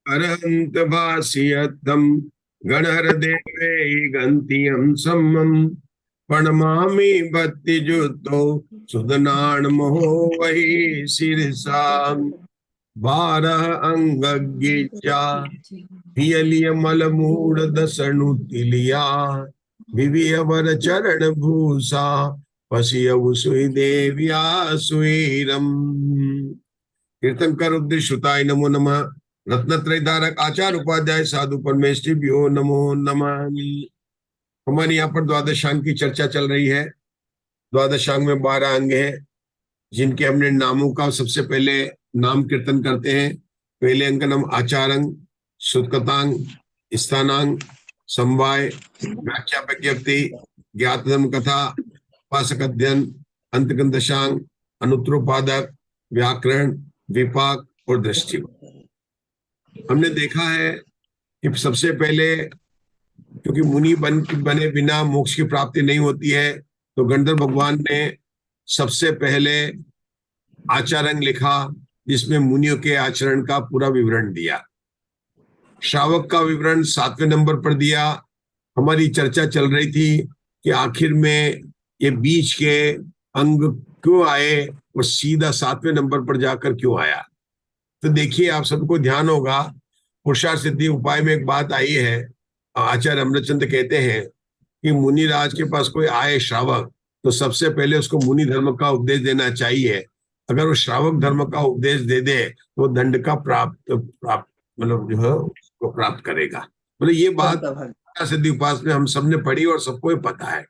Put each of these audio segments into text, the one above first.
अरहंत भाष्यतम गणहर देवे गंतियम सम्मम प्रणमामि भक्ति जुतो सुदनान महो वही शिरसाम बारह अंगज्ञा हियलिय मलमूड दसनु तिलिया विवियवर चरण भूषा पशियवु सुई देव्या सुईरम। कीर्तन कर उद्देश्य श्रुताय नमो नमः। रत्नत्रय धारक आचार्य उपाध्याय साधु परमेष्ठिभ्यो नमो नमः। हमारे यहाँ पर द्वादशांग की चर्चा चल रही है। द्वादशांग में 12 अंग हैं, जिनके हमने नामों का सबसे पहले नाम कीर्तन करते हैं। पहले अंग का नाम आचारंग, सुतकतांग, स्थानांग, समवाय, व्याख्या प्रज्ञप्ति, ज्ञात धर्म कथा, उपासक अध्ययन, अंतगन दशांग, अनुत्तरोपादक, व्याकरण, विपाक और दृष्टि। हमने देखा है कि सबसे पहले, क्योंकि मुनि बने बिना मोक्ष की प्राप्ति नहीं होती है, तो गणधर भगवान ने सबसे पहले आचरण लिखा, जिसमें मुनियों के आचरण का पूरा विवरण दिया। श्रावक का विवरण 7वें नंबर पर दिया। हमारी चर्चा चल रही थी कि आखिर में ये बीच के अंग क्यों आए और सीधा 7वें नंबर पर जाकर क्यों आया। तो देखिए, आप सबको ध्यान होगा, पुरुषार्थ सिद्धि उपाय में एक बात आई है। आचार्य अमृतचंद कहते हैं कि मुनिराज के पास कोई आए श्रावक, तो सबसे पहले उसको मुनि धर्म का उपदेश देना चाहिए। अगर वो श्रावक धर्म का उपदेश दे दे तो दंड का प्राप्त मतलब जो है उसको प्राप्त करेगा। मतलब ये बात सिद्धि उपास में हम सबने पढ़ी और सबको पता है।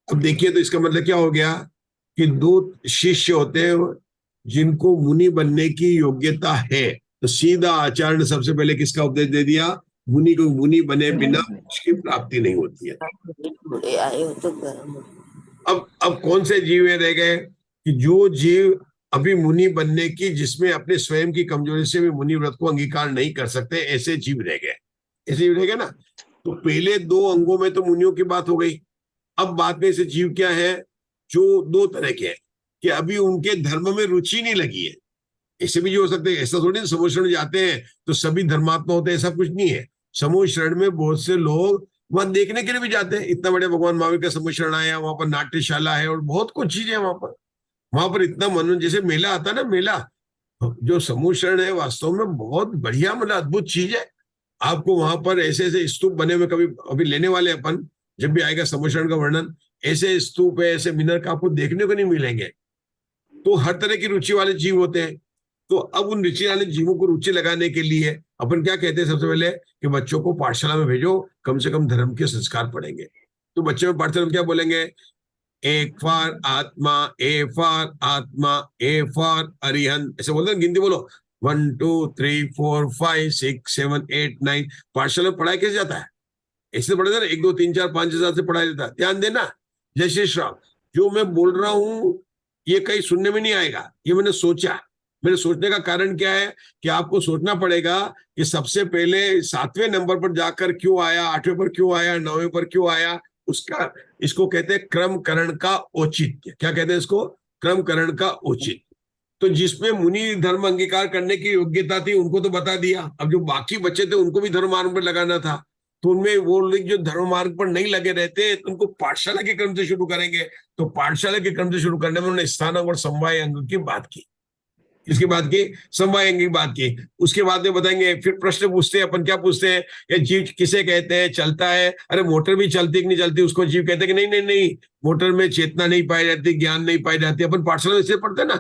अब देखिए, तो इसका मतलब क्या हो गया कि 2 शिष्य होते हैं जिनको मुनि बनने की योग्यता है, तो सीधा आचार्य ने सबसे पहले किसका उपदेश दे दिया? मुनि को। मुनि बने बिना उसकी प्राप्ति नहीं होती है। अब कौन से जीव रह गए कि जो जीव अभी मुनि बनने की, जिसमें अपने स्वयं की कमजोरी से भी मुनि व्रत को अंगीकार नहीं कर सकते, ऐसे जीव रह गए। ऐसे जीव रह गए ना। तो पहले 2 अंगों में तो मुनियों की बात हो गई। अब बाद में ऐसे जीव क्या है जो 2 तरह के हैं कि अभी उनके धर्म में रुचि नहीं लगी है। ऐसे भी जो हो सकते हैं। ऐसा थोड़ी समूह शरण जाते हैं तो सभी धर्मात्मा होते हैं, ऐसा कुछ नहीं है। समूह शरण में बहुत से लोग वहां देखने के लिए भी जाते हैं। इतना बड़े भगवान महावीर का समूह शरण आया, वहां पर नाट्यशाला है और बहुत कुछ चीजें वहां पर इतना मनोरंजन, जैसे मेला आता है ना, मेला। जो समूह शरण है वास्तव में बहुत बढ़िया, मतलब अद्भुत चीज है। आपको वहां पर ऐसे ऐसे स्तूप बने हुए, कभी अभी लेने वाले अपन, जब भी आएगा समूह शरण का वर्णन, ऐसे स्तूप है, ऐसे मिनर का आपको देखने को नहीं मिलेंगे। तो हर तरह की रुचि वाले जीव होते हैं। तो अब उन रुचि वाले जीवों को रुचि लगाने के लिए अपन क्या कहते हैं सबसे पहले कि बच्चों को पाठशाला में भेजो, कम से कम धर्म के संस्कार पढ़ेंगे। तो बच्चे में पाठशाला में क्या बोलेंगे? एक फॉर आत्मा, ए फॉर आत्मा, ए फॉर अरिहंत, ऐसे बोलते हैं। गिनती बोलो, 1 2 3 4 5 6 7 8 9। पाठशाला में पढ़ाया कैसे जाता है? ऐसे पढ़ा जाता है 1 2 3 4 5 6 7 से पढ़ाया जाता है। ध्यान देना। जय श्री श्राम। जो मैं बोल रहा हूं ये कहीं सुनने में नहीं आएगा, ये मैंने सोचा। मेरे सोचने का कारण क्या है कि आपको सोचना पड़ेगा कि सबसे पहले 7वें नंबर पर जाकर क्यों आया, 8वें पर क्यों आया, 9वें पर क्यों आया। उसका, इसको कहते हैं क्रमकरण का औचित्य। क्या कहते हैं इसको? क्रमकरण का औचित्य। तो जिसमें मुनि धर्म अंगीकार करने की योग्यता थी उनको तो बता दिया। अब जो बाकी बच्चे थे उनको भी धर्म मार्ग पर लगाना था। तो उनमें वो लोग जो धर्म मार्ग पर नहीं लगे रहते तो उनको पाठशाला के क्रम से शुरू करेंगे। तो पाठशाला के क्रम से शुरू करने में उन्होंने स्थानक और समवाय अंग की बात की। इसके बाद की समवाय अंग की बात की। उसके बाद में बताएंगे, फिर प्रश्न पूछते हैं अपन। क्या पूछते हैं? ये जीव किसे कहते हैं? चलता है। अरे मोटर भी चलती कि नहीं चलती, उसको जीव कहते हैं कि नहीं नहीं नहीं, मोटर में चेतना नहीं पाई जाती, ज्ञान नहीं पाई जाती। अपन पाठशाला में इससे पढ़ते हैं ना।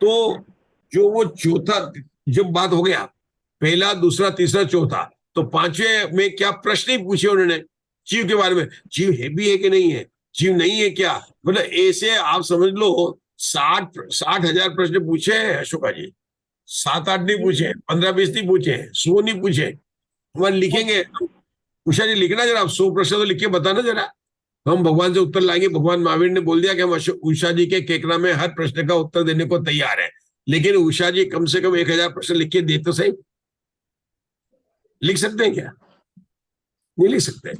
तो जो वो चौथा जब बात हो गया, पहला दूसरा तीसरा चौथा, तो 5वें में क्या प्रश्न ही पूछे उन्होंने जीव के बारे में। जीव है भी है कि नहीं है, जीव नहीं है क्या, मतलब ऐसे आप समझ लो 60,000 प्रश्न पूछे हैं अशोका जी। 7 8 नहीं पूछे, 15 20 नहीं पूछे, 100 नहीं पूछे। हमारे लिखेंगे उषा जी लिखना जरा, आप 100 प्रश्न तो लिख के बताना जरा, तो हम भगवान से उत्तर लाएंगे। भगवान महावीर ने बोल दिया कि हम उषा जी के केकरा में हर प्रश्न का उत्तर देने को तैयार है, लेकिन उषा जी कम से कम 1000 प्रश्न लिख के दे तो सही। लिख सकते हैं क्या? नहीं लिख सकते,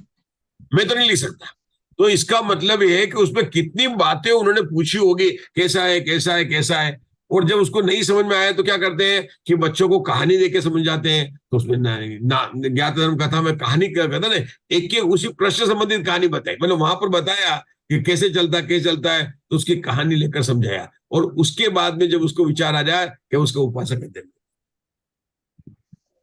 मैं तो नहीं लिख सकता। तो इसका मतलब यह है कि उसमें कितनी बातें उन्होंने पूछी होगी, कैसा है कैसा है कैसा है। और जब उसको नहीं समझ में आया तो क्या करते हैं कि बच्चों को कहानी देके समझ जाते हैं। तो उसमें ज्ञात धर्म कथा में कहानी क्या कहता ना, एक के उसी प्रश्न संबंधित कहानी बताई, मतलब वहां पर बताया कि कैसे चलता है, तो उसकी कहानी लेकर समझाया। और उसके बाद में जब उसको विचार आ जाए कि उसको उपासक कहते हैं,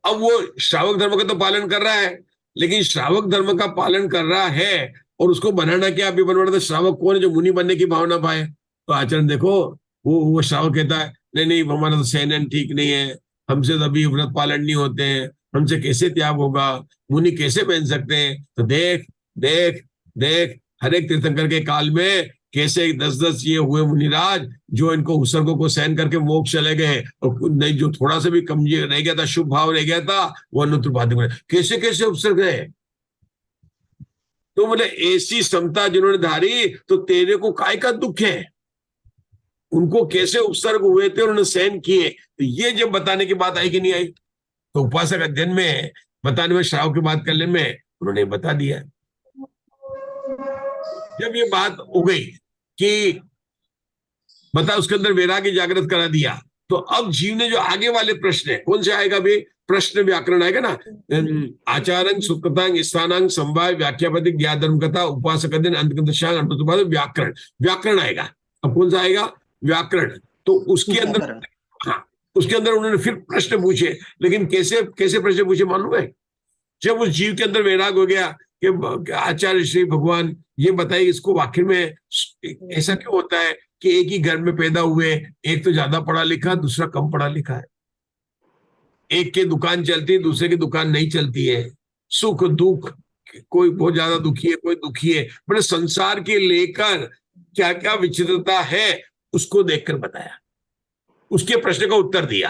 अब वो श्रावक धर्म का तो पालन कर रहा है, लेकिन श्रावक धर्म का पालन कर रहा है और उसको बनाना क्या, अभी बनवाना तो श्रावक कौन है जो मुनि बनने की भावना पाए। तो आचरण देखो, वो श्रावक कहता है नहीं नहीं हमारा तो सहनन ठीक नहीं है, हमसे तो अभी व्रत पालन नहीं होते हैं, हमसे कैसे त्याग होगा, मुनि कैसे बन सकते हैं। तो देख देख देख, हर एक तीर्थंकर के काल में कैसे 10-10 ये हुए मुनिराज जो इनको उत्सर्गों को सहन करके मोक्ष चले गए, और नहीं जो थोड़ा सा भी कमजोर रह गया था, शुभ भाव रह गया था, वो अनुत्तरपादी बने। कैसे कैसे उपसर्ग गए। तो मतलब ऐसी क्षमता जिन्होंने धारी, तो तेरे को काय का दुख है, उनको कैसे उपसर्ग हुए थे और उन्होंने सहन किए। तो ये जब बताने की बात आई कि नहीं आई, तो उपासक अध्ययन में बताने में, श्राव की बात करने में उन्होंने बता दिया। जब ये बात हो गई कि बता, उसके अंदर वैराग्य जागृत करा दिया, तो अब जीव ने जो आगे वाले प्रश्न है, कौन से आएगा भी, प्रश्न व्याकरण आएगा ना, आचारंग सुकृतांग स्थानांग संवाय व्याख्यापति ज्ञात धर्म कथा उपासक दिन अंत व्याकरण, व्याकरण आएगा। अब कौन सा आएगा, व्याकरण। तो उसके अंदर, हाँ, उसके अंदर उन्होंने फिर प्रश्न पूछे, लेकिन कैसे कैसे प्रश्न पूछे मालूम है, जब उस जीव के अंदर वैराग हो गया कि आचार्य श्री भगवान ये बताइए, इसको आखिर में ऐसा क्यों होता है कि एक ही घर में पैदा हुए, एक तो ज्यादा पढ़ा लिखा, दूसरा कम पढ़ा लिखा है, एक की दुकान चलती है, दूसरे की दुकान नहीं चलती है, सुख दुख, कोई बहुत ज्यादा दुखी है, कोई दुखी है, बड़े संसार के लेकर क्या क्या विचित्रता है उसको देखकर बताया, उसके प्रश्न का उत्तर दिया।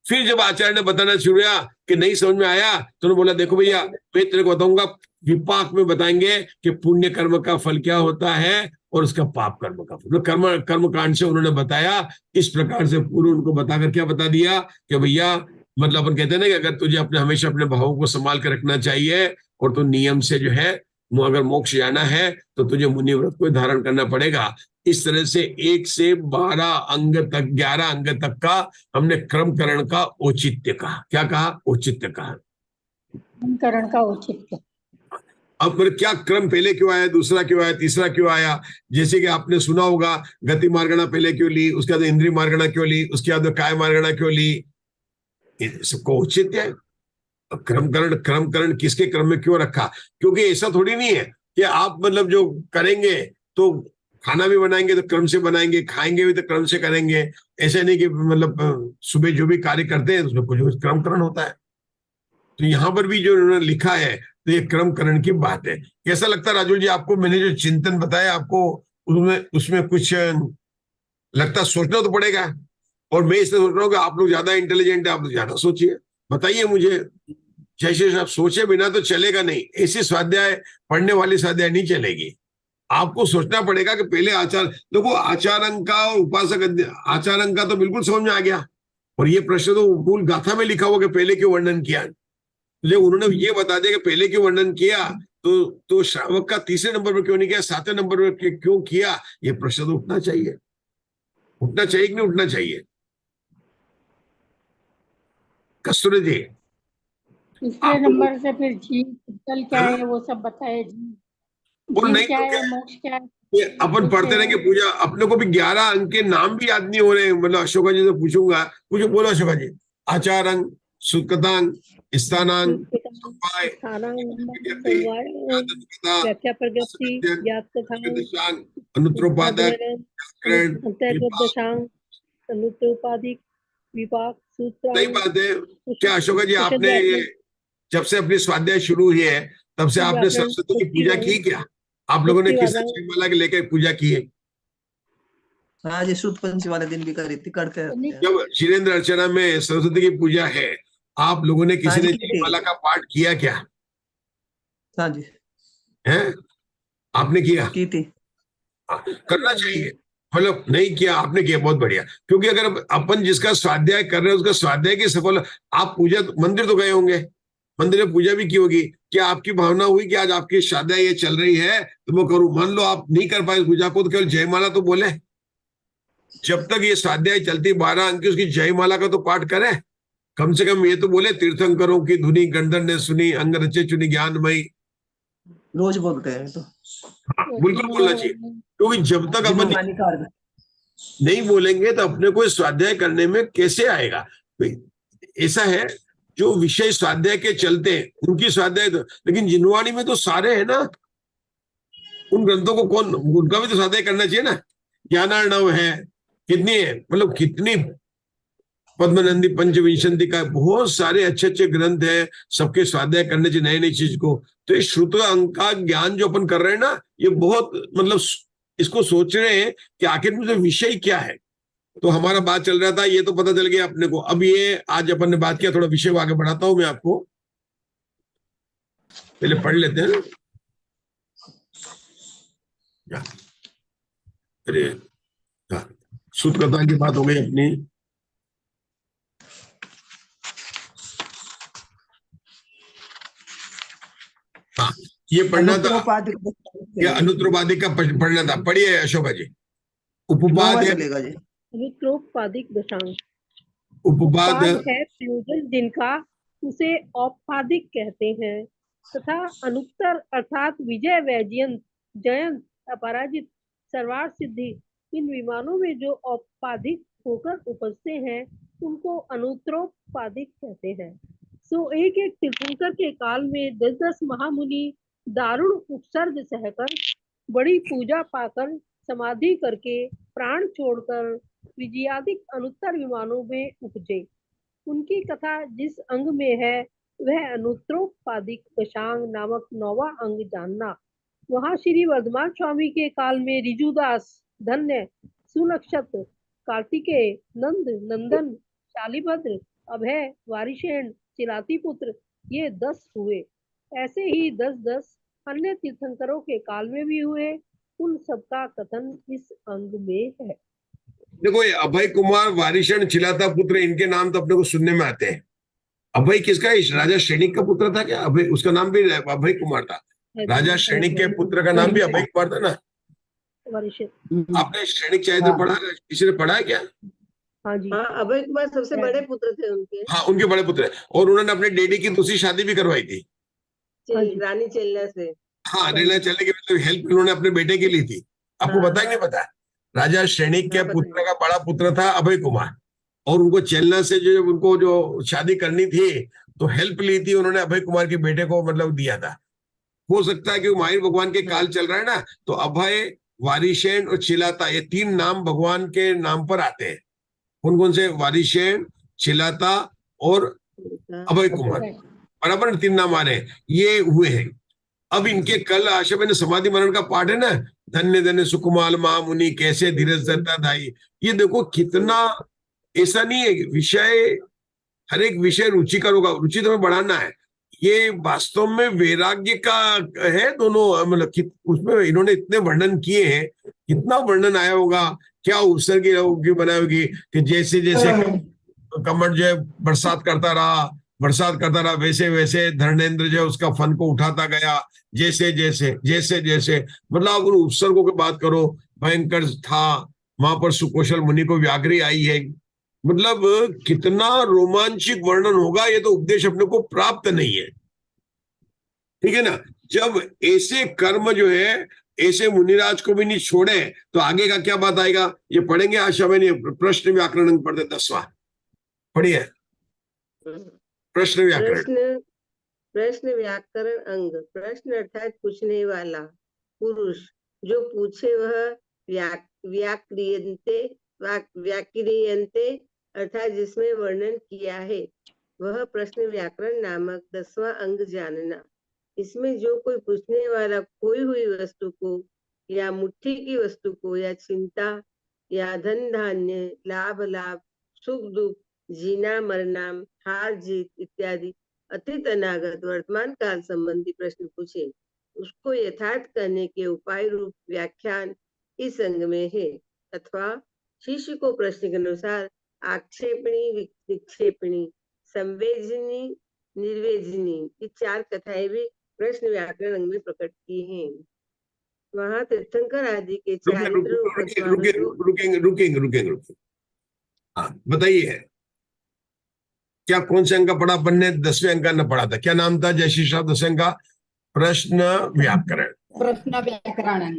फिर जब आचार्य ने बताना शुरू किया कि नहीं समझ में आया, तो उन्होंने बोला देखो भैया मैं तेरे को बताऊंगा, विपाक में बताएंगे कि पुण्य कर्म का फल क्या होता है और उसका पाप कर्म का फल, कर्म कांड से उन्होंने बताया। इस प्रकार से पूर्व उनको बताकर क्या बता दिया कि भैया, मतलब अपन कहते हैं ना कि अगर तुझे अपने हमेशा अपने भावों को संभाल कर रखना चाहिए और तो नियम से जो है अगर मोक्ष जाना है तो तुझे मुनि व्रत को धारण करना पड़ेगा। इस तरह से 1 से 12 अंग तक, 11 अंग तक का हमने क्रमकरण का औचित्य कहा। क्या कहा, औचित्य कहा, क्रमकरण का औचित्य। अब क्या क्रम, पहले क्यों आया, दूसरा क्यों आया, तीसरा क्यों आया। जैसे कि आपने सुना होगा गति मार्गणा पहले क्यों ली, उसके बाद इंद्रिय मार्गणा क्यों ली, उसके बाद काय मार्गणा क्यों ली, सबको औचित्य है। क्रमकरण किसके क्रम में क्यों रखा, क्योंकि ऐसा थोड़ी नहीं है कि आप मतलब जो करेंगे तो खाना भी बनाएंगे तो क्रम से बनाएंगे, खाएंगे भी तो क्रम से करेंगे। ऐसा नहीं कि मतलब सुबह जो भी कार्य करते हैं उसमें कुछ क्रमकरण होता है। तो यहां पर भी जो उन्होंने लिखा है तो ये क्रमकरण की बात है। कैसा लगता है राजुल जी आपको, मैंने जो चिंतन बताया आपको, उसमें उसमें कुछ लगता, सोचना तो पड़ेगा। और मैं इसलिए सोच रहा हूँ कि आप लोग ज्यादा इंटेलिजेंट है, आप लोग ज्यादा सोचिए, बताइए मुझे। जैसे आप सोचे बिना तो चलेगा नहीं, ऐसी स्वाध्याय, पढ़ने वाली स्वाध्याय नहीं चलेगी। आपको सोचना पड़ेगा कि पहले आचार देखो, आचारंग का और उपासक आचारंग का तो बिल्कुल समझ में आ गया, और ये प्रश्न तो मूल गाथा में लिखा हुआ कि पहले क्यों वर्णन किया, लेकिन उन्होंने ये बता दिया कि पहले क्यों वर्णन किया, तो श्रावक का तीसरे नंबर पर क्यों नहीं किया, 7वें नंबर पर क्यों किया, ये प्रश्न तो उठना चाहिए, उठना चाहिए कि नहीं उठना चाहिए। कस्तूरी जी, तीसरे नंबर से फिर जीव कल क्या है वो सब बताए, और जीव नहीं क्या तो है, क्या, मोक्ष क्या है, ये अपन पढ़ते रहेंगे पूजा, अपने को भी 11 अंक के नाम भी याद नहीं हो रहे। मतलब अशोका जी से पूछूंगा, कुछ बोलो अशोका जी। आचारंग, सुकृतांग, स्थानांग, व्याख्या प्रगति, ज्ञात कथांग, अनुत्रोपादक, दशांग, अनुत्रोपादिक, विपाक, सूत्र। सही बात है। क्या अशोका जी आपने ये जब से अपनी स्वाध्याय शुरू हुई है तब से आपने सरस्वती की पूजा की क्या, आप लोगों ने किस माला के लेकर पूजा की है? हाँ जी, शुद्ध पंचमी वाले दिन भी करी थी, करते हैं। जब शीलेंद्र अर्चना में सरस्वती की पूजा है, आप लोगों ने किसी ने माला का पाठ किया क्या? हाँ जी, है? आपने किया? की थी। हाँ, करना चाहिए। मतलब नहीं किया आपने, किया, बहुत बढ़िया। क्योंकि अगर अपन जिसका स्वाध्याय कर रहे हैं उसका स्वाध्याय की सफल, आप पूजा मंदिर तो गए होंगे, मंदिर में पूजा भी की होगी, क्या आपकी भावना हुई कि आज आपकी स्वाध्याय ये चल रही है तो मैं करूं? मान लो आप नहीं कर पाए पूजा को, तो केवल जयमाला तो बोले। जब तक ये स्वाध्याय चलती 12 अंक की, उसकी जयमाला का तो पाठ करें। कम से कम ये तो बोले, तीर्थंकरों की धुनी गंधर ने सुनी, अंग रचे चुनी ज्ञानमयी। रोज बोलते हैं तो। हाँ, बिल्कुल बोलना चाहिए। क्योंकि जब तक अपन जिनवानी कार नहीं बोलेंगे तो अपने को स्वाध्याय करने में कैसे आएगा? ऐसा है, जो विषय स्वाध्याय के चलते हैं उनकी स्वाध्याय तो, लेकिन जिनवाणी में तो सारे हैं ना, उन ग्रंथों को कौन, उनका भी तो स्वाध्याय करना चाहिए ना। ज्ञानार्णव है, कितनी है, मतलब कितनी, पद्मनंदी पंचविंशति का, बहुत सारे अच्छे अच्छे ग्रंथ हैं, सबके स्वाध्याय करने चाहिए नई नई चीज को। तो ये श्रुत अंक का ज्ञान जो अपन कर रहे हैं ना, ये बहुत मतलब इसको सोच रहे हैं कि आखिर में विषय क्या है। तो हमारा बात चल रहा था, ये तो पता चल गया अपने को। अब ये आज अपन ने बात किया, थोड़ा विषय को आगे बढ़ाता हूं मैं आपको, पहले पढ़ लेते हैं। अरे हाँ, सूत कथा की बात हो गई अपनी। हाँ, ये पढ़ना था, ये अनुत्तरोपाधिक का पढ़ना था। पढ़िए अशोका जी। उपपाद है, चलेगा जी। अनुत्तरोपादिक दशांग। उपपाद है प्रयोजन जिनका, उसे औपाधिक कहते हैं, तथा अनुत्तर अर्थात विजय, वैजयंत, जयंत, अपराजित, सर्वार्थ सिद्धि, इन विमानों में जो औपाधिक होकर उपजते हैं उनको अनुत्तरोपाधिक कहते हैं। सो एक एक तीर्थंकर के काल में 10-10 महामुनि दारुण उपसर्ग सहकर, बड़ी पूजा पाकर, समाधि करके, प्राण छोड़कर विजयादिक अनुत्तर विमानों में उपजे। उनकी कथा जिस अंग में है वह अनुत्तरोपाधिक दशांग नामक 9वां अंग जानना। वहां श्री वर्धमान स्वामी के काल में ऋजुदास, धन्य, सुनक्षत्र, कार्तिकेय, नंद, नंदन, शालिभद्र, अभय, वारिशेन, चिलाती पुत्र, ये 10 हुए। ऐसे ही 10-10 अन्य तीर्थंकरों के काल में भी हुए। उन सबका कथन इस अंग में है। देखो, ये अभय कुमार, वारिशण, चिलाता पुत्र, इनके नाम तो अपने को सुनने में आते हैं। अभय किसका है? राजा श्रेणिक का पुत्र था क्या अभय? उसका नाम भी अभय कुमार था। राजा श्रेणिक के पुत्र का नाम भी अभय कुमार था ना। आपने श्रेणिक चरित्र पढ़ा, किसी ने पढ़ा है क्या? हाँ जी, हाँ, अभय कुमार सबसे बड़े पुत्र थे उनके। हाँ, उनके बड़े पुत्र है। और उन्होंने अपने डैडी की दूसरी शादी भी करवाई थी, रानी चेल्ला से। हाँ, रेला चलने के मतलब हेल्प उन्होंने अपने बेटे की ली थी। आपको हाँ, पता ही नहीं पता? राजा श्रेणिक के हाँ, पता पुत्र का बड़ा पुत्र था अभय कुमार, और उनको चेलना से जो उनको जो शादी करनी थी तो हेल्प ली थी उन्होंने, अभय कुमार के बेटे को मतलब दिया था। हो सकता है कि माहिर भगवान के काल चल रहा है ना, तो अभय, वारिशेन और चिलाता, ये 3 नाम भगवान के नाम पर आते हैं। कौन कौन से? वारिशेन, चिलाता और अभय कुमार, बराबर 3 नाम आ रहे हैं, ये हुए हैं। अब इनके कल आशा में समाधि मरण का पाठ है ना, धन्य धन्य सुकुमाल महामुनि, कैसे धीरज धरता धाई। ये देखो कितना, ऐसा नहीं है विषय, हर एक विषय रुचिकर होगा, रुचि तुम्हें बढ़ाना है। ये वास्तव में वैराग्य का है दोनों, मतलब उसमें इन्होंने इतने वर्णन किए हैं, कितना वर्णन आया होगा, क्या उपसर्ग बनाई होगी कि जैसे जैसे कमर जो है बरसात करता रहा, वैसे वैसे धर्मेंद्र जो है उसका फन को उठाता गया, जैसे जैसे जैसे जैसे, मतलब उन उपसर्गों की बात करो। भयंकर था, वहां पर सुकौशल मुनि को व्याघ्री आई है, मतलब कितना रोमांचिक वर्णन होगा। ये तो उपदेश अपने को प्राप्त नहीं है, ठीक है ना। जब ऐसे कर्म जो है ऐसे मुनिराज को भी नहीं छोड़े तो आगे का क्या बात आएगा, ये पढ़ेंगे आशा में। प्रश्न व्याकरण पढ़ते 10वां पढ़िए। प्रश्न व्याकरण, प्रश्न व्याकरण अंग। प्रश्न अर्थात पूछने वाला पुरुष, जो पूछे वह व्याक्रियन्ते अर्थात जिसमें वर्णन किया है, वह प्रश्न व्याकरण नामक 10वां अंग जानना। इसमें जो कोई पूछने वाला खोई हुई वस्तु को या मुट्ठी की वस्तु को या चिंता या धन धान्य, लाभ लाभ, सुख दुख, जीना मरना, हार जीत इत्यादि अतीत अनागत वर्तमान काल संबंधी प्रश्न पूछे, उसको यथार्थ करने के उपाय रूप व्याख्यान इस अंग में है। अथवा शिष्य को प्रश्न के अनुसार आक्षेपणी, विक्षेपणी, संवेदनी, निर्वेदनी ये 4 कथाएं भी प्रश्न व्याकरण अंग में प्रकट की हैं। वहां तीर्थंकर आदि के चारित्र रुकेंगे। हाँ बताइए, क्या कौन से अंक का पढ़ा अपन ने? 10वें अंक का न पढ़ा था, क्या नाम था जयश्री साहब 10वें अंक का? प्रश्न व्याकरण। प्रश्न व्याकरण।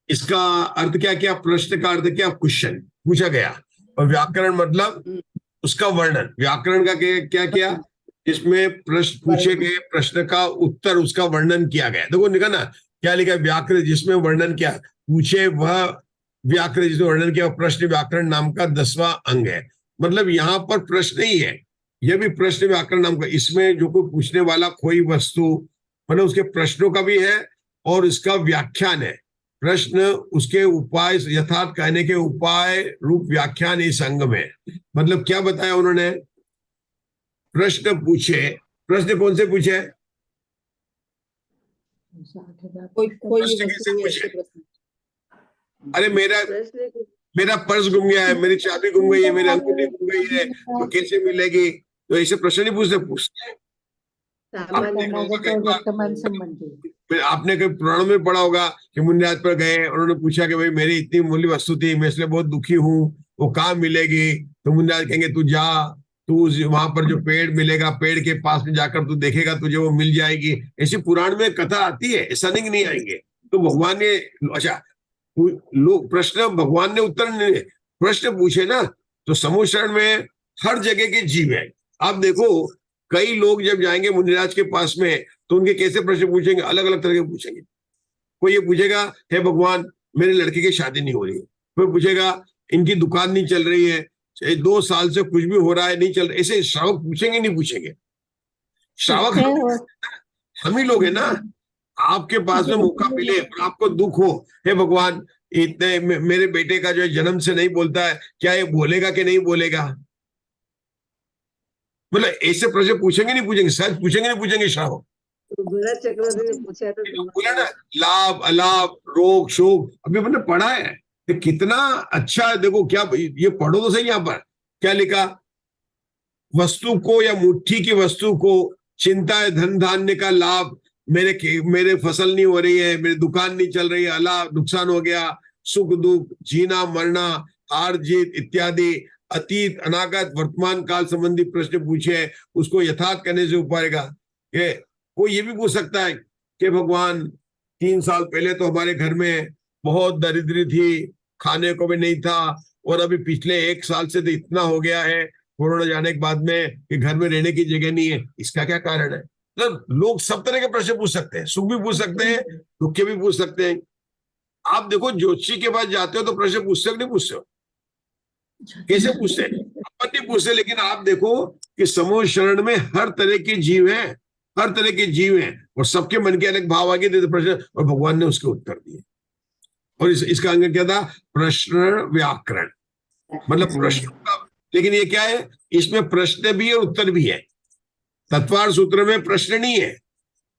इसका अर्थ क्या क्या? प्रश्न का अर्थ क्या? क्वेश्चन पूछा गया, और व्याकरण मतलब उसका वर्णन। व्याकरण का क्या क्या? इसमें प्रश्न पूछे गए प्रश्न का उत्तर, उसका वर्णन किया गया। देखो लिखा ना, क्या लिखा? व्याकरण जिसमें वर्णन किया, पूछे वह व्याकरण जिसमें वर्णन किया, प्रश्न व्याकरण नाम का 10वां अंग है। मतलब यहाँ पर प्रश्न ही है, यह भी प्रश्न व्याकरण नाम का। इसमें जो कोई पूछने वाला कोई वस्तु, मतलब उसके प्रश्नों का भी है और इसका व्याख्यान है। प्रश्न उसके उपाय, यथार्थ कहने के उपाय रूप व्याख्यान इस अंग में। मतलब क्या बताया उन्होंने? प्रश्न पूछे। प्रश्न कौन से पूछे? प्रश्न कैसे पूछे? अरे मेरा पर्स गुम गया है, मेरी चाबी गुम गई है, मेरी अंगूठी गुम गई है, तो कैसे मिलेगी? तो ऐसे प्रश्न नहीं पूछते। आपने कभी पुराणों में पढ़ा होगा कि मुनिराज पर गए, उन्होंने पूछा कि भाई मेरी इतनी मूल्य वस्तु थी, मैं इसलिए बहुत दुखी हूँ, वो कहाँ मिलेगी? तो मुनिराज कहेंगे तू जा, तू वहां पर जो पेड़ मिलेगा, पेड़ के पास में जाकर तू देखेगा, तुझे वो मिल जाएगी। ऐसी पुराण में कथा आती है, ऐसा नहीं आएंगे। तो भगवान ने, अच्छा लोग प्रश्न, भगवान ने उत्तर नहीं, प्रश्न पूछे ना। तो समूह शरण में हर जगह के जीव है। आप देखो, कई लोग जब जाएंगे मुनिराज के पास में, तो उनके कैसे प्रश्न पूछेंगे? अलग अलग तरह के पूछेंगे। कोई ये पूछेगा, हे भगवान मेरे लड़के की शादी नहीं हो रही है। कोई पूछेगा, इनकी दुकान नहीं चल रही है, 2 साल से कुछ भी हो रहा है, नहीं चल रहा। ऐसे श्रावक पूछेंगे नहीं पूछेंगे? श्रावक हम ही लोग है ना। आपके पास में मौका मिले और आपको दुख हो, हे भगवान इतने मेरे बेटे का जो है जन्म से नहीं बोलता है, क्या ये बोलेगा कि नहीं बोलेगा? मतलब ऐसे प्रश्न पूछेंगे नहीं पूछेंगे? सच पूछेंगे नहीं पूछेंगे श्रावक? भरत चक्रवर्ती ने पूछा था, बोला ना, लाभ अलाभ रोग शोक, अभी हमने पढ़ा है। तो कितना अच्छा है। देखो क्या, ये पढ़ो तो सही। यहाँ पर क्या लिखा? वस्तु को या मुट्ठी की वस्तु को चिंता है, धन धान्य का लाभ, मेरे फसल नहीं हो रही है, मेरी दुकान नहीं चल रही है, अलाभ नुकसान हो गया, सुख दुख, जीना मरना, हार जीत इत्यादि, अतीत अनागत वर्तमान काल संबंधी प्रश्न पूछे, उसको यथार्थ करने से उपायगा। कोई ये भी पूछ सकता है कि भगवान 3 साल पहले तो हमारे घर में बहुत दरिद्री थी, खाने को भी नहीं था, और अभी पिछले 1 साल से तो इतना हो गया है कोरोना जाने के बाद में कि घर में रहने की जगह नहीं है, इसका क्या कारण है? मतलब लोग सब तरह के प्रश्न पूछ सकते हैं, सुख भी पूछ सकते हैं, दुख के भी पूछ सकते हैं। आप देखो ज्योतिषी के पास जाते हो तो प्रश्न पूछते हो नहीं पूछते हो? कैसे पूछते हैं? अपन नहीं पूछते। लेकिन आप देखो कि समूह शरण में हर तरह के जीव हैं, हर तरह के जीव हैं, और सबके मन के अलग भाव आगे देते प्रश्न, और भगवान ने उसके उत्तर दिए। और इसका अंग क्या था? प्रश्न व्याकरण, मतलब प्रश्न का। लेकिन ये क्या है? इसमें प्रश्न भी है और उत्तर भी है। तत्वार्थ सूत्र में प्रश्न नहीं है,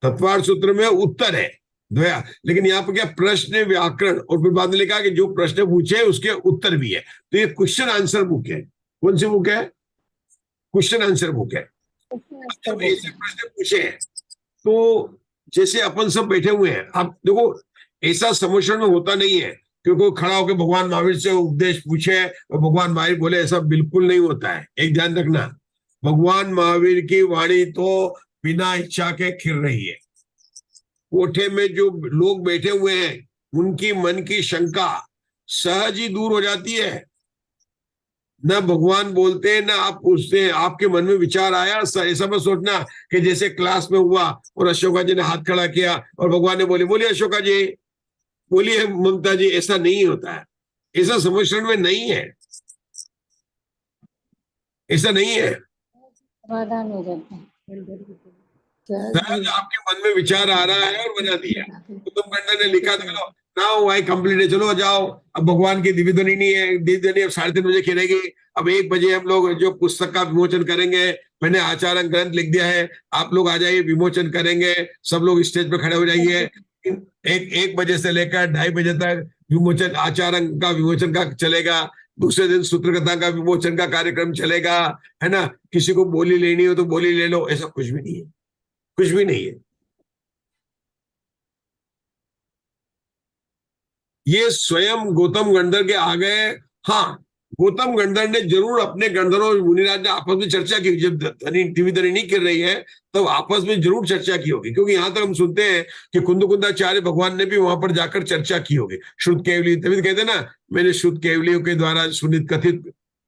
तत्वार्थ सूत्र में उत्तर है द्वया। लेकिन यहाँ पर क्या? प्रश्न व्याकरण, और फिर बाद में लिखा कि जो प्रश्न पूछे उसके उत्तर भी है। तो ये क्वेश्चन आंसर बुक है। कौन सी बुक है? क्वेश्चन आंसर बुक है। जब ऐसे प्रश्न पूछे हैं, तो जैसे अपन सब बैठे हुए हैं, आप देखो ऐसा समोषण में होता नहीं है क्योंकि खड़ा होकर भगवान महावीर से उपदेश पूछे और भगवान महावीर बोले, ऐसा बिल्कुल नहीं होता है। एक ध्यान रखना, भगवान महावीर की वाणी तो बिना इच्छा के खिर रही है। कोठे में जो लोग बैठे हुए हैं, उनकी मन की शंका सहज ही दूर हो जाती है। न भगवान बोलते हैं, न आप पूछते हैं, आपके मन में विचार आया, ऐसा मत सोचना कि जैसे क्लास में हुआ और अशोका जी ने हाथ खड़ा किया और भगवान ने बोलिए अशोका जी, बोलिए ममता जी। ऐसा नहीं होता है, ऐसा समझण में नहीं है, ऐसा नहीं है। समाधान हो जाता है। सहज आपके मन में विचार आ रहा है और बना दिया। उत्तम खंडा ने लिखा था, नाउ आई कंप्लीट है, चलो जाओ। अब भगवान की दिव्य ध्वनि नहीं है, दिव्य ध्वनि अब 3:30 बजे खेलेगी। अब 1 बजे हम लोग जो पुस्तक का विमोचन करेंगे, मैंने आचार्य ग्रंथ लिख दिया है, आप लोग आ जाइए, विमोचन करेंगे, सब लोग स्टेज पे खड़े हो जाइए। 1 बजे से लेकर 2:30 बजे तक विमोचन, आचार्य का विमोचन का चलेगा। दूसरे दिन सूत्र कथा का विमोचन का कार्यक्रम चलेगा, है ना। किसी को बोली लेनी हो तो बोली ले लो, ऐसा कुछ भी नहीं है, कुछ भी नहीं है। ये स्वयं गौतम गंधर्व के आ गए। हाँ, गौतम गंधर्व ने जरूर अपने गंधर्व और मुनिराज ने आपस में चर्चा की, जब दिव्य ध्वनि नहीं कर रही है तो आपस में जरूर चर्चा की होगी, क्योंकि यहां तक हम सुनते हैं कि कुंदकुंदाचार्य भगवान ने भी वहां पर जाकर चर्चा की होगी। श्रुत केवली, तभी कहते हैं ना, मैंने श्रुत केवलियों के द्वारा सुनित कथित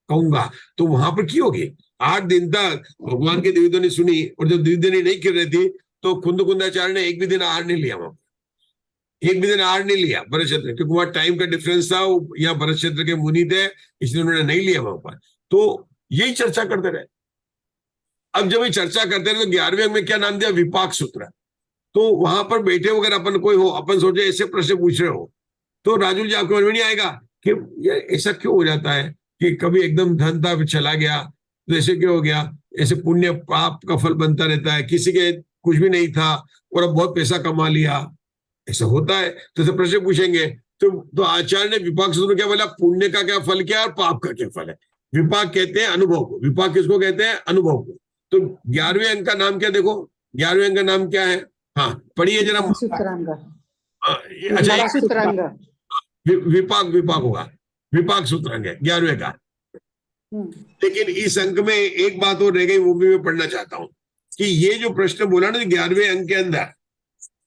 कहूंगा, तो वहां पर की होगी। 8 दिन तक भगवान की दिव्य ध्वनि सुनी, और जब दिव्य ध्वनि नहीं कर रही थी तो कुंदकुंदाचार्य ने एक भी दिन आहार नहीं लिया, वहां एक भी दिन आहार नहीं लिया भरत क्षेत्र, क्योंकि वहां टाइम का डिफरेंस था, यहाँ भरत क्षेत्र के मुनि थे, इसलिए उन्होंने नहीं लिया वहां पर। तो यही चर्चा करते रहे। अब जब ये चर्चा करते रहे तो 11वें अंग में क्या नाम दिया, विपाक सूत्र। तो वहां पर बैठे अगर अपन कोई हो, अपन सोचे ऐसे प्रश्न पूछ रहे हो, तो राजू जी आपको समझ में नहीं आएगा कि ये ऐसा क्यों हो जाता है कि कभी एकदम धन था फिर चला गया, तो ऐसे क्यों हो गया, ऐसे पुण्य पाप का फल बनता रहता है, किसी के कुछ भी नहीं था और अब बहुत पैसा कमा लिया, ऐसा होता है। तो ऐसे प्रश्न पूछेंगे तो आचार्य ने विपाक सूत्र में क्या बोला, पुण्य का क्या फल क्या और पाप का क्या फल है। विपाक कहते हैं अनुभव को, विपाक किसको कहते हैं, अनुभव को। तो 11वें अंक का नाम क्या, देखो 11वें अंक का नाम क्या है, हाँ पढ़िए जरा। अच्छा, विपाक, विपाक होगा, विपाक सूत्रांग है 11वें का। लेकिन इस अंक में एक बात और रह गई, वो भी मैं पढ़ना चाहता हूं कि ये जो प्रश्न बोला ना 11वें अंक के अंदर,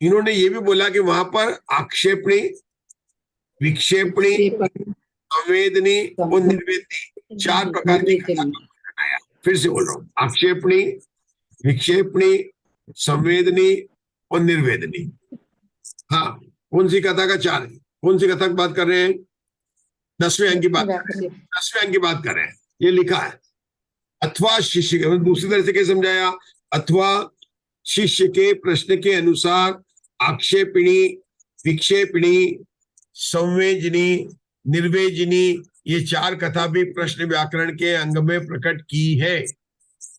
इन्होंने ये भी बोला कि वहां पर आक्षेपणी, विक्षेपणी, संवेदनी और निर्वेदनी 4 प्रकार की कथा आया। फिर से बोल रहा हूं, आक्षेपणी, विक्षेपणी, संवेदनी और निर्वेदनी। हाँ, कौन सी कथा का 4 है, कौन सी कथा की बात कर रहे हैं, 10वें अंक की बात कर रहे हैं, 10वें अंक की बात कर रहे हैं। ये लिखा है, अथवा शिष्य के, दूसरी तरह से क्या समझाया, अथवा शिष्य के प्रश्न के अनुसार आक्षेपिणी, विक्षेपिणी, संवेदनी, निर्वेजनी, ये 4 कथा भी प्रश्न व्याकरण के अंग में प्रकट की है।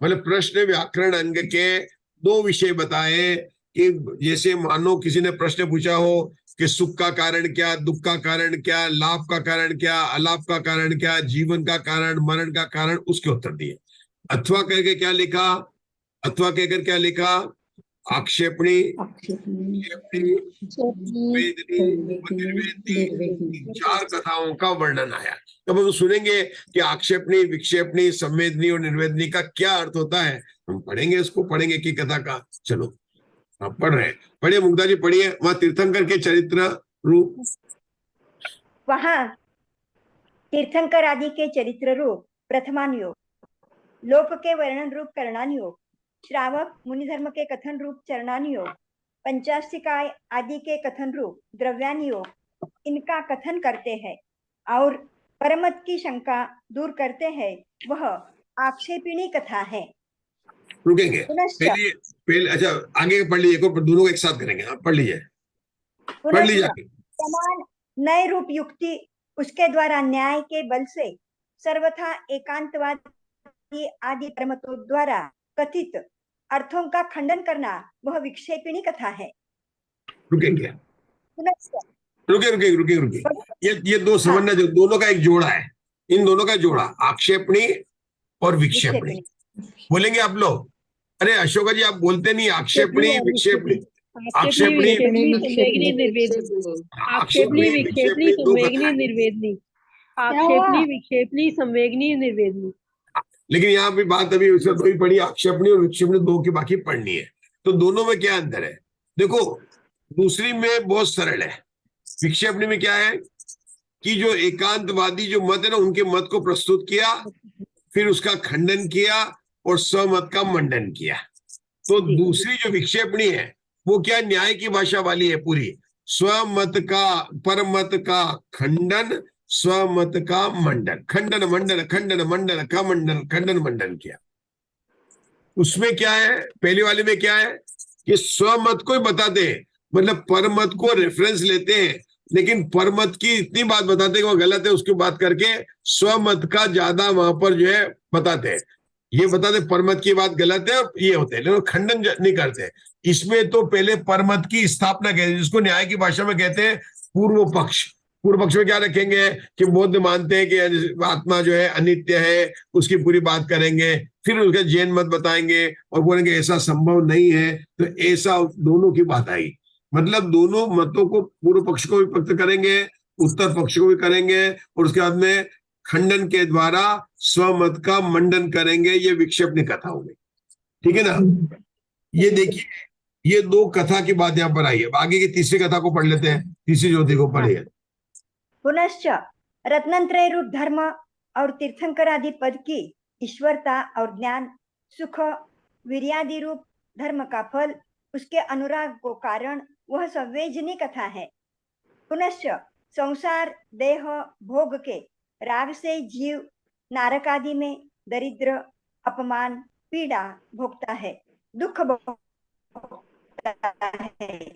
मतलब प्रश्न व्याकरण अंग के 2 विषय बताए कि जैसे मानो किसी ने प्रश्न पूछा हो कि सुख का कारण क्या, दुख का कारण क्या, लाभ का कारण क्या, अलाभ का कारण क्या, जीवन का कारण, मरण का कारण, उसके उत्तर दिए। अथवा कहकर क्या लिखा, अथवा कहकर क्या लिखा, आक्षेपणी, निर्वेदनी, 4 कथाओं का वर्णन आया। तब हम सुनेंगे कि आक्षेपणी, विक्षेपणी, संवेदनी और निर्वेदनी का क्या अर्थ होता है, हम पढ़ेंगे, इसको पढ़ेंगे की कथा का। चलो आप पढ़ रहे हैं, पढ़िए मुग्धा जी, पढ़िए वहां तीर्थंकर के चरित्र रूप, वहां तीर्थंकर आदि के चरित्र रूप प्रथमान योग, लोक के वर्णन रूप करणान योग, श्रावक मुनि धर्म के कथन रूप चरणान योग, पंचास्तिकाय आदि के कथन रूप द्रव्यान योग, इनका कथन करते हैं और परमत की शंका दूर करते हैं, वह आक्षेपिणी कथा है। रुकेंगे पहले अच्छा आगे पढ़ लीजिए, दोनों को एक साथ करेंगे, आप पढ़ लीजिए, पढ़ लीजिए। समान नए रूप युक्ति, उसके द्वारा न्याय के बल से सर्वथा एकांतवादी आदि परमतों द्वारा कथित अर्थों का खंडन करना, वह विक्षेपिणी कथा है। रुकेंगे, रुके, ये 2 समझना, जो दोनों का एक जोड़ा है, इन दोनों का जोड़ा आक्षेपणी और विक्षेपणी बोलेंगे आप लोग। अरे अशोका जी आप बोलते नहीं, आक्षेपणी, विक्षेपणी, आक्षेपणी, संवेदनी, निर्वेदनी, आक्षेपणी, विक्षेपणी, संवेदनी, निर्वेदनी, आक्षेपणी, विक्षेपणी, संवेदनी, निर्वेदनी। लेकिन यहाँ पे बात अभी उसका 2 ही पढ़ी, आक्षेपणी और विक्षेपणी 2 की बाकी पढ़नी है। तो दोनों में क्या अंतर है, देखो दूसरी में बहुत सरल है, विक्षेपणी में क्या है कि जो एकांतवादी जो मत है ना, उनके मत को प्रस्तुत किया, फिर उसका खंडन किया और स्वमत का मंडन किया। तो दूसरी जो विक्षेपणी है वो क्या, न्याय की भाषा वाली है पूरी, स्वमत का, परमत का खंडन, स्वमत का मंडन, खंडन मंडन, खंडन मंडन का मंडन, खंडन मंडन किया। उसमें क्या है, पहले वाले में क्या है कि स्वमत को ही बताते हैं, मतलब परमत को रेफरेंस लेते हैं, लेकिन परमत की इतनी बात बताते कि वो गलत है, उसकी बात करके स्वमत का ज्यादा वहां पर जो है बताते हैं। ये बताते परमत की बात गलत है और ये होते हैं, लेकिन खंडन नहीं करते। इसमें तो पहले परमत की स्थापना कहते हैं, जिसको न्याय की भाषा में कहते हैं पूर्व पक्ष। पूर्व पक्ष में क्या रखेंगे कि बौद्ध मानते हैं कि आत्मा जो है अनित्य है, उसकी पूरी बात करेंगे। फिर उसके जैन मत बताएंगे और बोलेंगे ऐसा संभव नहीं है, तो ऐसा दोनों की बात आई। मतलब दोनों मतों को, पूर्व पक्ष को भी व्यक्त करेंगे, उत्तर पक्ष को भी करेंगे, और उसके बाद में खंडन के द्वारा स्वमत का मंडन करेंगे। ये विक्षेपणी कथा हो गई, ठीक है ना। ये देखिए, ये दो कथा की बात यहाँ पर आई है। आगे की तीसरी कथा को पढ़ लेते हैं, तीसरी ज्योति को पढ़िए। पुनश्च रत्नत्रय रूप धर्म और तीर्थंकर आदि पद की ईश्वरता और ज्ञान, सुख, वीर्यादि रूप धर्म का फल, उसके अनुराग को कारण, वह संवेदनी कथा है। पुनश्च संसार देह भोग के राग से जीव नारक आदि में दरिद्र, अपमान, पीड़ा भोगता है, दुख भोगता है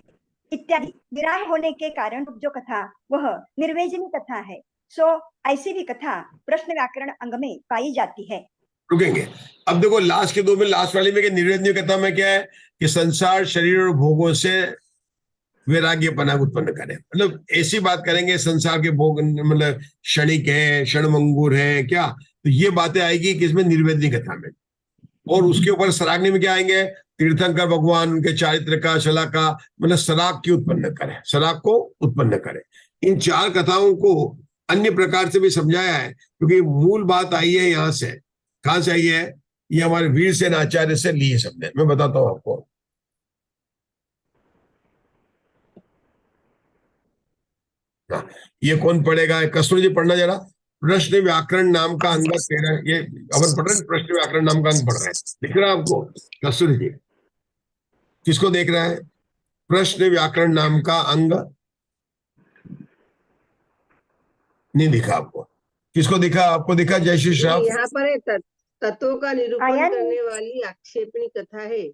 इत्यादि विराग होने के कारण जो कथा वह निर्वेजनी कथा है। सो ऐसी भी कथा प्रश्न व्याकरण अंग में पाई जाती है। रुकेंगे। अब देखो लास्ट के दो में, लास्ट वाली में निर्वेदनीय कथा में क्या है कि संसार शरीर और भोगों से वैराग्यपना उत्पन्न करें। मतलब ऐसी बात करेंगे संसार के भोग मतलब क्षणिक है, क्षणभंगुर है क्या, तो ये बातें आएगी किसमें, निर्वेदनीय कथा में। और उसके ऊपर सराग्नि में क्या आएंगे, तीर्थंकर भगवान उनके चारित्र का, शला का, मतलब सराग की उत्पन्न करें, सराग को उत्पन्न करें। इन चार कथाओं को अन्य प्रकार से भी समझाया है, क्योंकि मूल बात आई है यहाँ से। कहां से आई है, ये हमारे वीरसेन आचार्य से लिए शब्द है। मैं बताता हूं आपको। ये कौन पढ़ेगा, कस्तूरी जी पढ़ना जरा। प्रश्न व्याकरण नाम का अंग 13, ये अपन पढ़ रहे हैं, प्रश्न व्याकरण नाम का अंग पढ़ रहे हैं, दिख रहा है आपको कस्तूरी जी? किसको देख रहा है? प्रश्न व्याकरण नाम का अंग नहीं दिखा आपको? किसको दिखा? आपको दिखा? जय श्री श्राव। यहाँ पर है तत्वों का निरूपण आया करने वाली आक्षेपणी कथा है।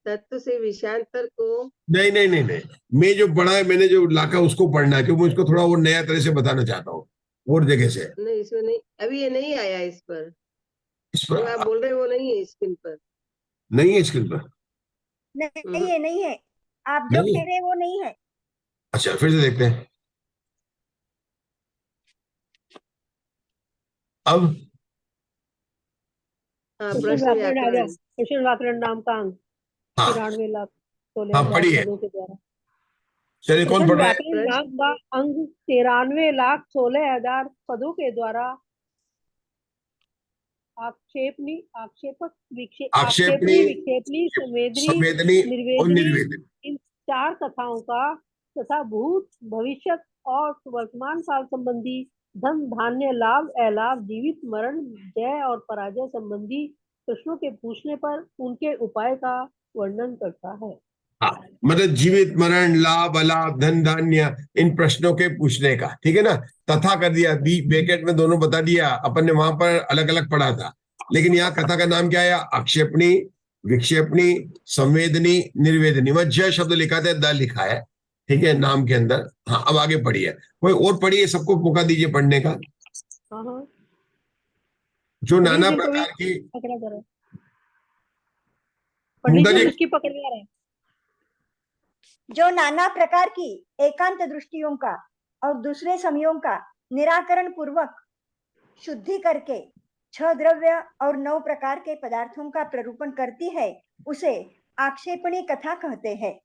तत्व से विषयांतर को नहीं नहीं नहीं नहीं, मैं जो पढ़ा है, मैंने जो लाका उसको पढ़ना है, क्योंकि मुझको थोड़ा वो नया तरह से बताना चाहता हूँ और जगह से। नहीं, इसमें नहीं, अभी ये नहीं आया इस पर। इस जो पर आप बोल रहे हो वो नहीं है स्क्रीन पर। नहीं है, स्क्रीन पर नहीं है, नहीं है, आप जो नहीं कह रहे हैं वो नहीं है। अच्छा, फिर से देखते हैं। अब हाँ, प्रश्न प्रश्न व्याकरण आ गया। व्याकरण। प्रश्न व्याकरण नाम का अंग हाँ 93 लाख 16 हाँ हजार पढ़िए, पदों के द्वारा। चलिए कौन प्रश्न पढ़ रहा है? व्याकरण नाम का अंग 93 लाख 16 हजार पदों के द्वारा आक्षेपणी, आक्षेपक, आक्षेपणी, आक्षेपणी, विक्षेपणी, संवेदनी, संवेदनी और निर्वेदनी, निर्वेदनी। इन चार कथाओं का तथा भूत, भविष्य और वर्तमान काल संबंधी धन, धान्य, लाभ, अलाभ, जीवित, मरण, जय और पराजय संबंधी प्रश्नों के पूछने पर उनके उपाय का वर्णन करता है। हाँ, मतलब जीवित, मरण, लाभ, अलाभ, धन, धान्य, इन प्रश्नों के पूछने का, ठीक है ना। तथा कर दिया, ब्रैकेट में दोनों बता दिया। अपन ने वहां पर अलग अलग पढ़ा था, लेकिन यहाँ कथा का नाम क्या है? आक्षेपणी, विक्षेपणी, संवेदनी, निर्वेदनी। वह ज शब्द लिखा था, द लिखा है, ठीक है, नाम के अंदर। हाँ, अब आगे पढ़िए, कोई और पढ़िए, सबको मौका दीजिए पढ़ने का। हाँ हाँ, जो नाना पंडित जी को भी प्रकार की, पकड़ा जा रहा है। पंडित मुद्दा जी जी किसकी पकड़ में आ रहा है? जो नाना प्रकार की एकांत दृष्टियों का और दूसरे समयों का निराकरण पूर्वक शुद्धि करके 6 द्रव्य और 9 प्रकार के पदार्थों का प्ररूपण करती है, उसे आक्षेपणी कथा कहते हैं।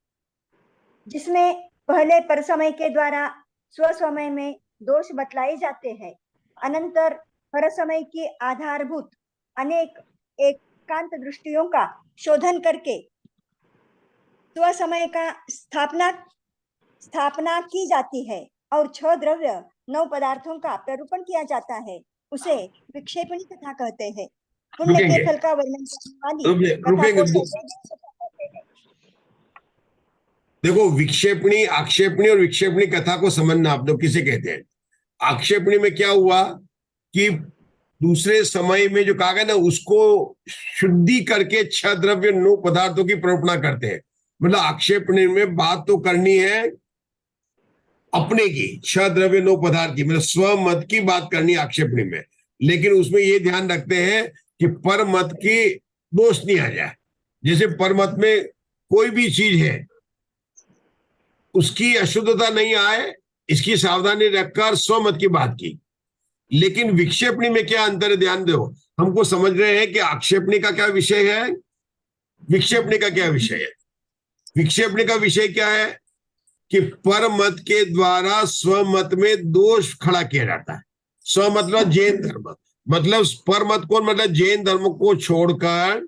जिसमें पहले परसमय के द्वारा स्वसमय में दोष बतलाए जाते हैं, अनंतर परसमय की आधारभूत अनेक एकांत दृष्टियों का शोधन करके स्वसमय का स्थापना की जाती है और 6 द्रव्य 9 पदार्थों का प्ररूपण किया जाता है, उसे विक्षेपणी कथा कहते हैं। पुण्य के फल का वर्णन करने वाली कथा को संवेदनी कथा कहते हैं। देखो, विक्षेपणी, आक्षेपणी और विक्षेपणी कथा को समझना आप लोग किसे कहते हैं। आक्षेपणी में क्या हुआ कि दूसरे समय में जो कहा गया ना, उसको शुद्धि करके 6 द्रव्य 9 पदार्थों की प्ररूपणा करते हैं। मतलब आक्षेपणी में बात तो करनी है अपने की, छ द्रव्य नो पदार्थ की, मतलब स्व मत की बात करनी आक्षेपणी में। लेकिन उसमें ये ध्यान रखते हैं कि पर मत की दोष नहीं आ जाए। जैसे पर मत में कोई भी चीज है उसकी अशुद्धता नहीं आए, इसकी सावधानी रखकर स्व मत की बात की। लेकिन विक्षेपणी में क्या अंतर है, ध्यान दो। हमको समझ रहे हैं कि आक्षेपणी का क्या विषय है, विक्षेपणी का क्या विषय है। विक्षेपणी का विषय क्या है कि पर मत के द्वारा स्व मत में दोष खड़ा किया जाता है। स्व मतलब जैन धर्म, मतलब पर मत कौन, मतलब जैन धर्म को छोड़कर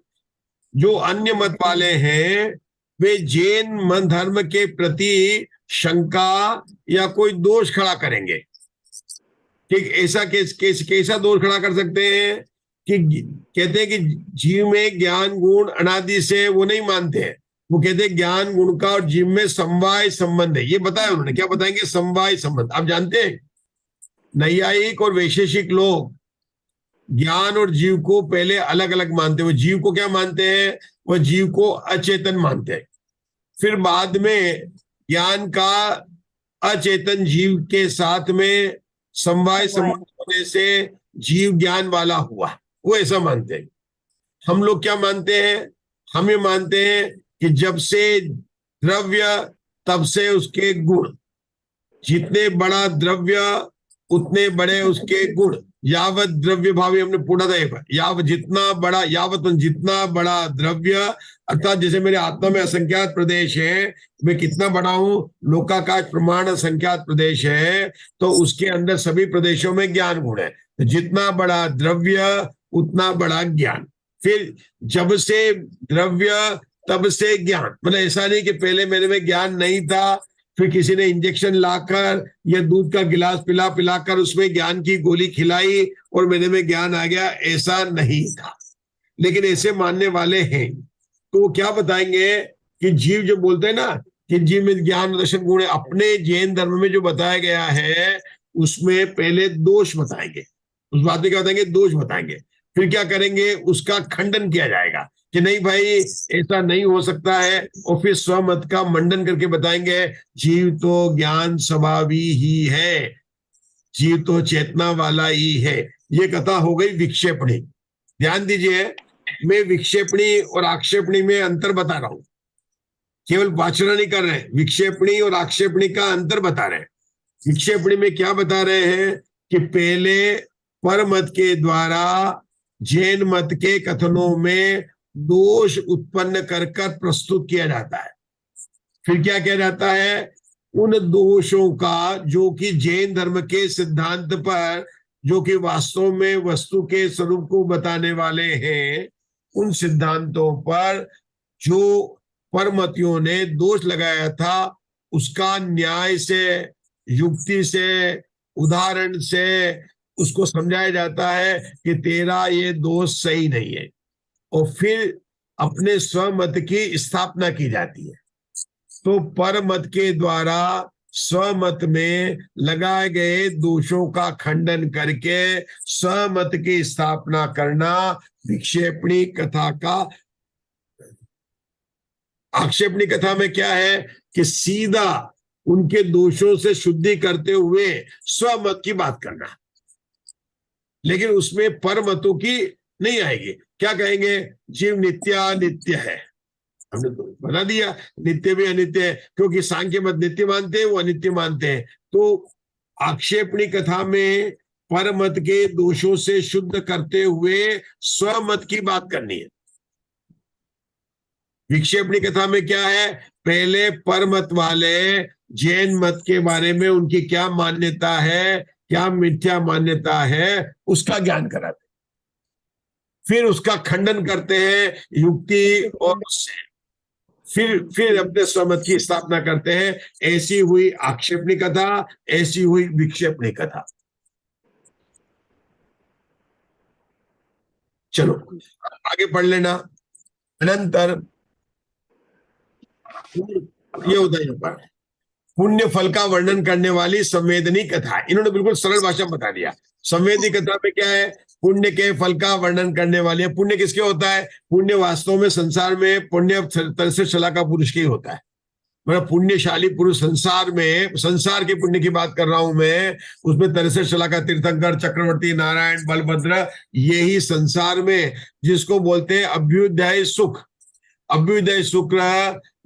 जो अन्य मत वाले हैं वे जैन मन धर्म के प्रति शंका या कोई दोष खड़ा करेंगे। ठीक, ऐसा कैसा दोष खड़ा कर सकते हैं कि कहते हैं कि जीव में ज्ञान गुण अनादि से वो नहीं मानते हैं। वो कहते हैं ज्ञान गुण का और जीव में समवाय संबंध है। ये बताया उन्होंने, क्या बताएंगे, समवाय संबंध। आप जानते हैं नैयायिक और वैशेषिक लोग ज्ञान और जीव को पहले अलग अलग मानते हैं। वो जीव को क्या मानते हैं, वो जीव को अचेतन मानते हैं। फिर बाद में ज्ञान का अचेतन जीव के साथ में समवाय संबंध होने से जीव ज्ञान वाला हुआ, वो ऐसा मानते हैं। हम लोग क्या मानते हैं, हम ये मानते हैं कि जब से द्रव्य तब से उसके गुण, जितने बड़ा द्रव्य उतने बड़े उसके गुण। यावत द्रव्य भावी हमने पूरा था, यावत जितना बड़ा, यावत जितना बड़ा द्रव्य, अर्थात जैसे मेरे आत्मा में असंख्यात प्रदेश है, मैं कितना बड़ा हूं, लोकाकाश प्रमाण असंख्यात प्रदेश है, तो उसके अंदर सभी प्रदेशों में ज्ञान गुण है। तो जितना बड़ा द्रव्य उतना बड़ा ज्ञान। फिर जब से द्रव्य तब से ज्ञान, मतलब ऐसा नहीं कि पहले मेरे में ज्ञान नहीं था, फिर किसी ने इंजेक्शन लाकर या दूध का गिलास पिला पिलाकर उसमें ज्ञान की गोली खिलाई और मेरे में ज्ञान आ गया, ऐसा नहीं था। लेकिन ऐसे मानने वाले हैं तो वो क्या बताएंगे कि जीव जो बोलते हैं ना कि जीव में ज्ञान दर्शन गुण है, अपने जैन धर्म में जो बताया गया है उसमें पहले दोष बताएंगे, उस बात में क्या बताएंगे, दोष बताएंगे। फिर क्या करेंगे, उसका खंडन किया जाएगा कि नहीं भाई ऐसा नहीं हो सकता है, और फिर स्वमत का मंडन करके बताएंगे जीव तो ज्ञान स्वभावी ही है, जीव तो चेतना वाला ही है। ये कथा हो गई विक्षेपणी। ध्यान दीजिए, मैं विक्षेपणी और आक्षेपणी में अंतर बता रहा हूं, केवल वाचना नहीं कर रहे हैं। विक्षेपणी और आक्षेपणी का अंतर बता रहे हैं। विक्षेपणी में क्या बता रहे हैं कि पहले पर मत के द्वारा जैन मत के कथनों में दोष उत्पन्न कर प्रस्तुत किया जाता है। फिर क्या किया जाता है, उन दोषों का जो कि जैन धर्म के सिद्धांत पर, जो कि वास्तव में वस्तु के स्वरूप को बताने वाले हैं, उन सिद्धांतों पर जो परमतियों ने दोष लगाया था उसका न्याय से, युक्ति से, उदाहरण से उसको समझाया जाता है कि तेरा ये दोष सही नहीं है, और फिर अपने स्वमत की स्थापना की जाती है। तो परमत के द्वारा स्वमत में लगाए गए दोषों का खंडन करके स्वमत की स्थापना करना विक्षेपणी कथा का। आक्षेपणी कथा में क्या है कि सीधा उनके दोषों से शुद्धि करते हुए स्वमत की बात करना, लेकिन उसमें परमतों की नहीं आएगी। क्या कहेंगे, जीव नित्यानित्य है, हमने तो बता दिया, नित्य भी अनित्य है, क्योंकि सांख्य मत नित्य मानते हैं, वो अनित्य मानते हैं। तो आक्षेपणी कथा में परमत के दोषों से शुद्ध करते हुए स्वमत की बात करनी है। विक्षेपणी कथा में क्या है, पहले परमत वाले जैन मत के बारे में उनकी क्या मान्यता है, क्या मिथ्या मान्यता है, उसका ज्ञान कराते, फिर उसका खंडन करते हैं युक्ति और उससे, फिर अपने स्वमत की स्थापना करते हैं। ऐसी हुई आक्षेपणी कथा, ऐसी हुई विक्षेपणी कथा। चलो आगे पढ़ लेना। अनंतर ये होता है यहाँ पर पुण्य फल का वर्णन करने वाली संवेदनी कथा। इन्होंने बिल्कुल सरल भाषा में बता दिया। संवेदी कथा में क्या है, पुण्य के फल का वर्णन करने वाली है। पुण्य किसके होता है, पुण्य वास्तव में संसार में पुण्य तरह से शला का पुरुष के ही होता है। मतलब पुण्यशाली पुरुष संसार में, संसार के पुण्य की बात कर रहा हूं मैं, उसमें 63 शलाका तीर्थंकर, चक्रवर्ती, नारायण, बलभद्र, यही संसार में जिसको बोलते हैं अभ्युदय सुख। अभ्युदय शुक्र,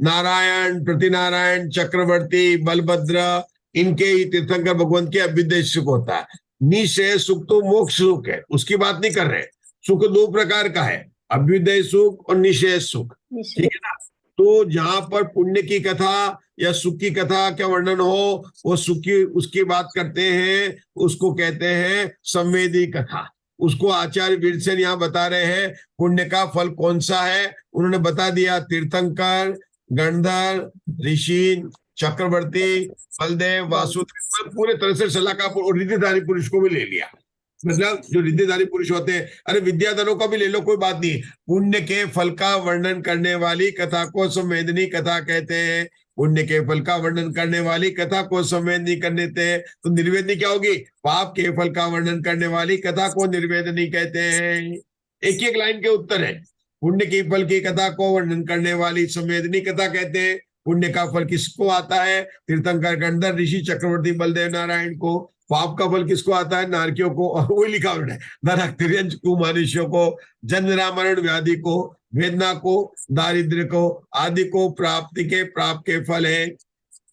नारायण, प्रतिनारायण, चक्रवर्ती, बलभद्र, इनके ही तीर्थंकर भगवान के अभ्युदय सुख होता है। निश्चय सुख तो मोक्ष सुख है, उसकी बात नहीं कर रहे। सुख दो प्रकार का है, अभ्युदय सुख और निश्चय सुख, ठीक है ना। तो जहां पर पुण्य की कथा या सुख की कथा का वर्णन हो, वो सुख की उसकी बात करते हैं, उसको कहते हैं संवेदी कथा। उसको आचार्य वीरसेन यहाँ बता रहे हैं पुण्य का फल कौन सा है। उन्होंने बता दिया, तीर्थंकर, गणधर, ऋषि, चक्रवर्ती, बलदेव, वासुदेव, पूरे तरह से शलाका और रिद्धिधारी पुरुष को भी ले लिया। मतलब जो रिद्धिधारी पुरुष होते हैं, अरे विद्याधरों का भी ले लो, कोई बात नहीं। पुण्य के फल का वर्णन करने वाली कथा को संवेदनी कथा कहते हैं। पुण्य के फल का वर्णन करने वाली कथा को संवेदनी कहते हैं। तो निर्वेदनी क्या होगी? पाप के फल का वर्णन करने वाली कथा को निर्वेदनी कहते हैं। एक एक लाइन के उत्तर है। पुण्य की फल की कथा को वर्णन करने वाली संवेदनी कथा कहते हैं। पुण्य का फल किसको आता है? तीर्थंकर, गणधर, ऋषि, चक्रवर्ती, बलदेव, नारायण को। पाप का फल किसको आता है? नारकियों को। वो लिखा उन्होंने, नरक, तिर्यंच, कुमानुष्यों को, जन्म मरण व्याधि को, वेदना को, दारिद्र्य को, आदि को प्राप्ति के प्राप्त के फल है।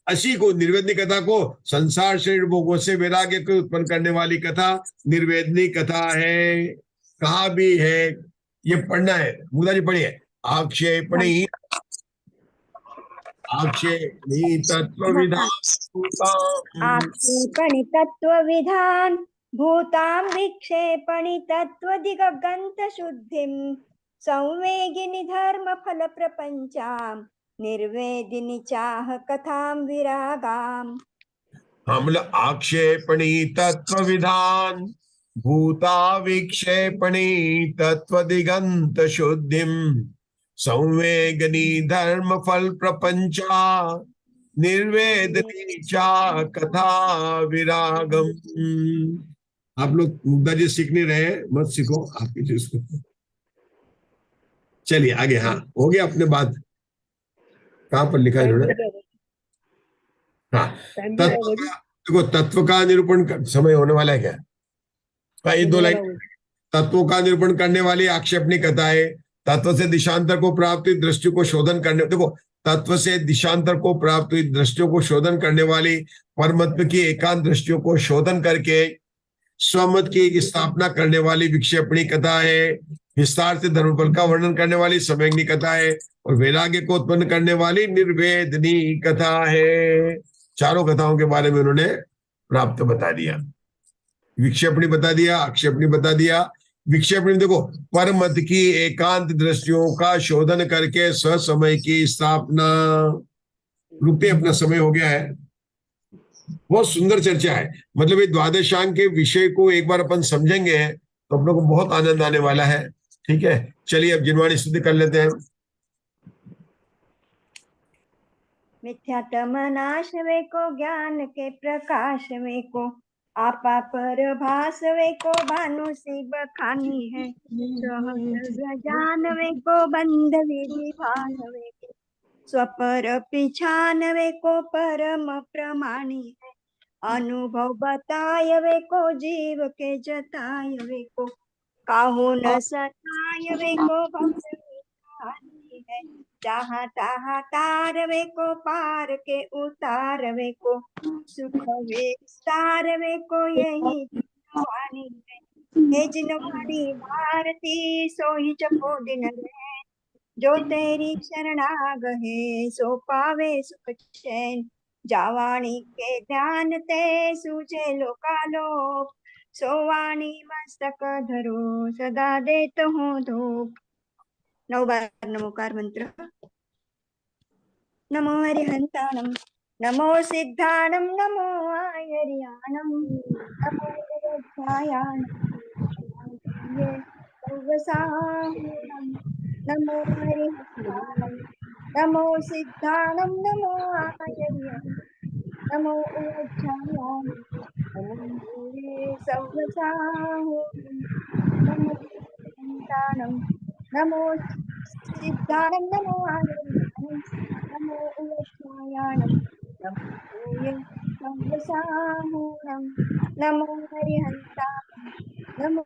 असी को निर्वेदनी कथा को संसार शरीर भोगों से वैराग्य को उत्पन्न करने वाली कथा निर्वेदनी कथा है। कहा भी है, ये पढ़ना है, मुद्दा जी पढ़िए। आक्षेपणी आक्षेपणी तत्व विधान, आक्षेपणि तत्व विधान भूतां विक्षेपणि तत्व दिगंत शुद्धिं संवेगिनी धर्म फल प्रपंचां निर्वेदिनी चाह कथां विरागाम। हमल आक्षेपणी तत्व विधान भूता विक्षेपणी तत्व दिगंत शुद्धिम संवेगनी धर्म फल प्रपंचा निर्वेदनी चा कथा विरागम। आप लोग मुद्दा जी सीख नहीं रहे, मत सीखो, आपकी चीज को। चलिए आगे। हाँ, हो गया अपने बात। कहां पर लिखा है इन्होंने? हाँ, तत्व का, देखो तत्व का निरूपण समय होने वाला है क्या? ये दो लाइन। तत्वों का निरूपण करने वाली आक्षेपणी कथा है। तत्व से दिशांतर को प्राप्त हुई दृष्टि को शोधन करने, देखो तत्व से दिशांतर को प्राप्त हुई दृष्टियों को शोधन करने वाली परमात्मा की एकांत दृष्टियों को शोधन करके स्वमत की स्थापना करने वाली विक्षेपणी कथा है। विस्तार से धर्मफल का वर्णन करने वाली सम्यग्नि कथा है। और वैराग्य को उत्पन्न करने वाली निर्वेदनी कथा है। चारों कथाओं के बारे में उन्होंने प्राप्त बता दिया। विक्षेपणी बता दिया, आक्षेपणी बता दिया। विक्षेपणी देखो, परमत की एकांत दृष्टियों का शोधन करके स्वसमय की स्थापना। रुपये अपना समय हो गया है। बहुत सुंदर चर्चा है। मतलब ये द्वादशांग के विषय को एक बार अपन समझेंगे तो अपनों को बहुत आनंद आने वाला है। ठीक है, चलिए अब जिनवाणी स्तुति कर लेते हैं। मिथ्यात्म नाश वे को ज्ञान के प्रकाश वे को आपा पर भास वे को भानु सी बखानी है। जान वे को बंध विधि भान वे को स्वपर पिछान वे को परम प्रमाणी है। अनुभव बताय वे को जीव के जताय वे को काहू न सताय वे को भक्ति है। जहाँ तहाँ तार वे को पार के उतार वे को सुख विस्तार वे को यही वाणी है। हे जिनवाणी भारती सोही जपो दिन रहे जो तेरी शरणाग है सो पावे सुख चैन। जावाणी के ध्यान ते सूझे लोकालोक सोवाणी मस्तक धरो सदा देत हूँ धूप। 9 बार नमोकार मंत्र। नमो हरिहंताणम नमो सिद्धाणम नमो आयर्याणम नमो विरध्यायाणम नमो हरिहंताणम नमो सिद्धाणम नमो आयर्याणम नमो विरध्यायाणम नमो हरिहंताणम नमो सिद्धाणम नमो आयर्याणम नमो पायाणं नमो हरिहन्ताय नमो